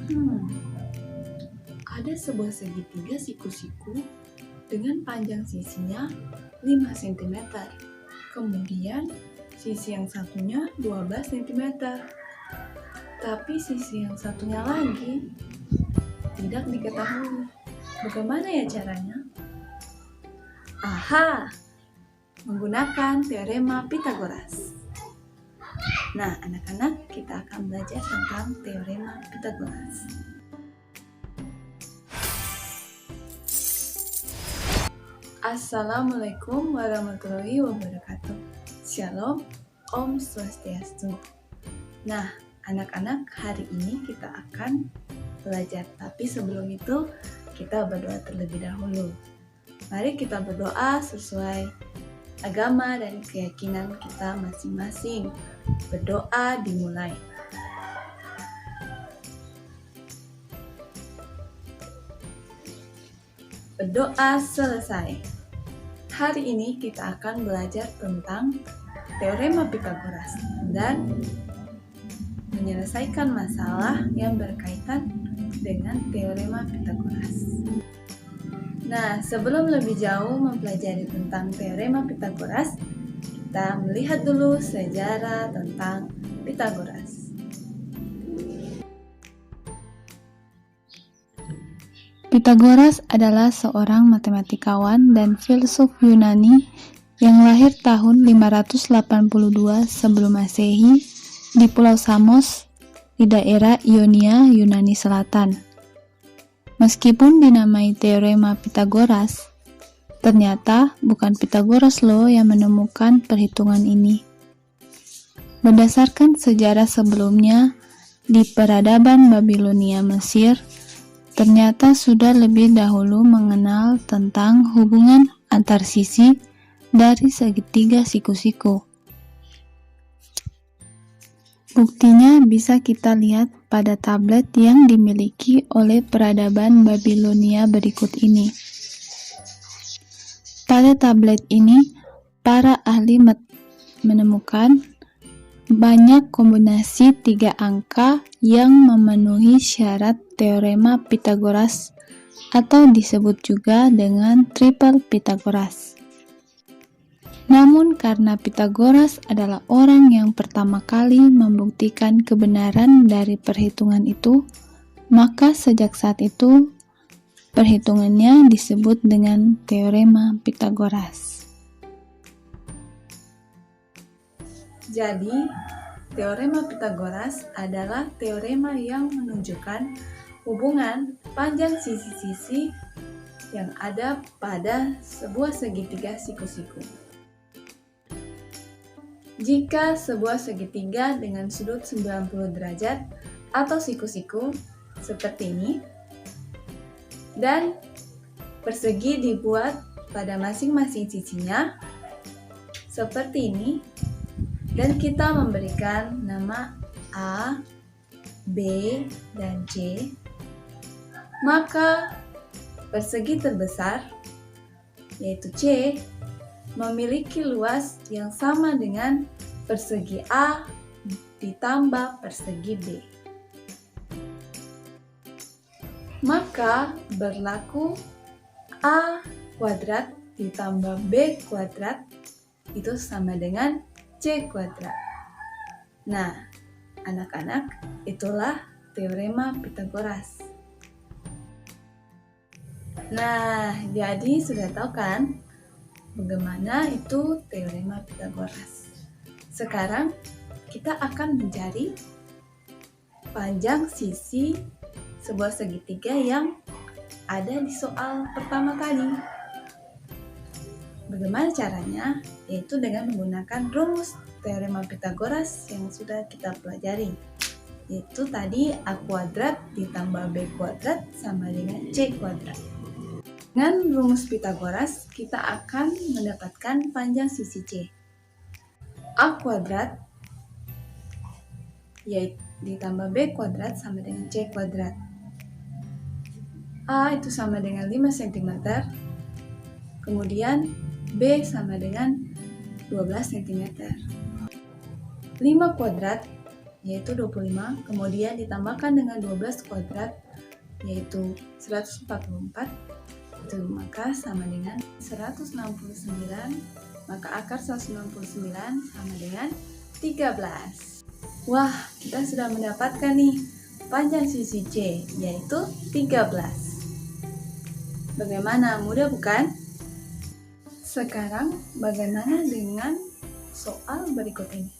Hmm, ada sebuah segitiga siku-siku dengan panjang sisinya 5 cm. Kemudian sisi yang satunya 12 cm. Tapi sisi yang satunya lagi tidak diketahui. Bagaimana ya caranya? Aha, menggunakan teorema Pythagoras. Nah, anak-anak, kita akan belajar tentang teorema Pythagoras. Assalamualaikum warahmatullahi wabarakatuh. Shalom, Om Swastiastu. Nah, anak-anak, hari ini kita akan belajar. Tapi sebelum itu, kita berdoa terlebih dahulu. Mari kita berdoa sesuai agama dan keyakinan kita masing-masing. Berdoa dimulai. Berdoa selesai. Hari ini kita akan belajar tentang teorema Pythagoras dan menyelesaikan masalah yang berkaitan dengan teorema Pythagoras. Nah, sebelum lebih jauh mempelajari tentang teorema Pythagoras, kita melihat dulu sejarah tentang Pythagoras. Pythagoras adalah seorang matematikawan dan filsuf Yunani yang lahir tahun 582 sebelum Masehi di Pulau Samos di daerah Ionia, Yunani Selatan. Meskipun dinamai teorema Pythagoras, ternyata bukan Pythagoras loh yang menemukan perhitungan ini. Berdasarkan sejarah sebelumnya, di peradaban Babilonia Mesir, ternyata sudah lebih dahulu mengenal tentang hubungan antar sisi dari segitiga siku-siku. Buktinya bisa kita lihat pada tablet yang dimiliki oleh peradaban Babilonia berikut ini. Pada tablet ini, para ahli menemukan banyak kombinasi 3 angka yang memenuhi syarat teorema Pythagoras atau disebut juga dengan triple Pythagoras. Namun karena Pythagoras adalah orang yang pertama kali membuktikan kebenaran dari perhitungan itu, maka sejak saat itu perhitungannya disebut dengan teorema Pythagoras. Jadi, teorema Pythagoras adalah teorema yang menunjukkan hubungan panjang sisi-sisi yang ada pada sebuah segitiga siku-siku. Jika sebuah segitiga dengan sudut 90 derajat atau siku-siku seperti ini, dan persegi dibuat pada masing-masing sisinya seperti ini, dan kita memberikan nama A, B, dan C, maka persegi terbesar, yaitu C, memiliki luas yang sama dengan persegi A ditambah persegi B. Maka berlaku A kuadrat ditambah B kuadrat itu sama dengan C kuadrat. Nah, anak-anak, itulah teorema Pythagoras. Nah, jadi sudah tahu kan bagaimana itu teorema Pythagoras. Sekarang kita akan mencari panjang sisi sebuah segitiga yang ada di soal pertama tadi. Bagaimana caranya? Yaitu dengan menggunakan rumus teorema Pythagoras yang sudah kita pelajari. Yaitu tadi A kuadrat ditambah B kuadrat sama dengan C kuadrat. Dengan rumus Pythagoras, kita akan mendapatkan panjang sisi C. A kuadrat yaitu ditambah B kuadrat sama dengan C kuadrat. A itu sama dengan 5 cm, kemudian B sama dengan 12 cm. 5 kuadrat yaitu 25, kemudian ditambahkan dengan 12 kuadrat, yaitu 144, itu maka sama dengan 169, maka akar 169 sama dengan 13. Wah, kita sudah mendapatkan nih panjang sisi C, yaitu 13. Bagaimana, mudah bukan? Sekarang bagaimana dengan soal berikut ini?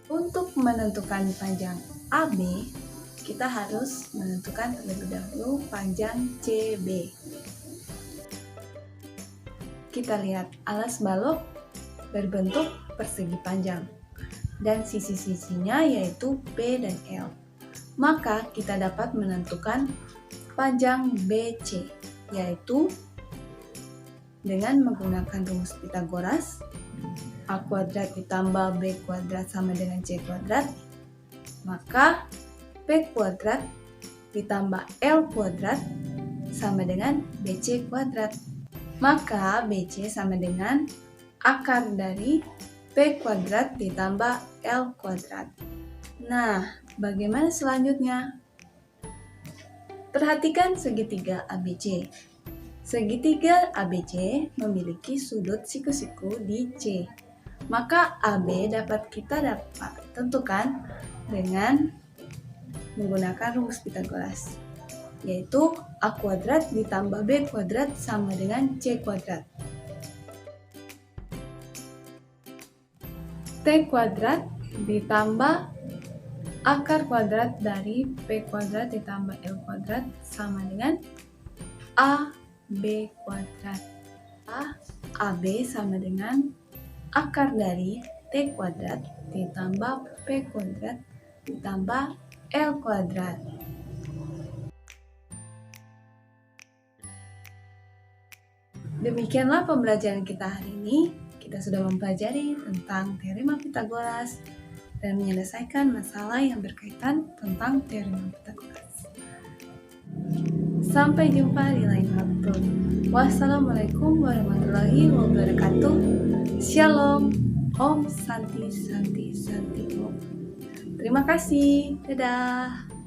Untuk menentukan panjang AB, kita harus menentukan terlebih dahulu panjang CB. Kita lihat alas balok berbentuk persegi panjang dan sisi-sisinya yaitu B dan L. Maka kita dapat menentukan panjang BC, yaitu dengan menggunakan rumus Pythagoras, A kuadrat ditambah B kuadrat sama dengan C kuadrat, maka P kuadrat ditambah L kuadrat sama dengan BC kuadrat. Maka BC sama dengan akar dari P kuadrat ditambah L kuadrat. Nah, bagaimana selanjutnya? Perhatikan segitiga ABC. Segitiga ABC memiliki sudut siku-siku di C. Maka AB dapat tentukan dengan menggunakan rumus Pythagoras, yaitu A kuadrat ditambah B kuadrat sama dengan C kuadrat. T kuadrat ditambah akar kuadrat dari P kuadrat ditambah L kuadrat sama dengan AB kuadrat. AB sama dengan akar dari T kuadrat ditambah P kuadrat ditambah L kuadrat. Demikianlah pembelajaran kita hari ini. Kita sudah mempelajari tentang teorema Pythagoras dan menyelesaikan masalah yang berkaitan tentang teorema Pythagoras. Sampai jumpa di lain waktu. Wassalamualaikum warahmatullahi wabarakatuh. Shalom. Om Santi Santi Santi Om. Terima kasih. Dadah.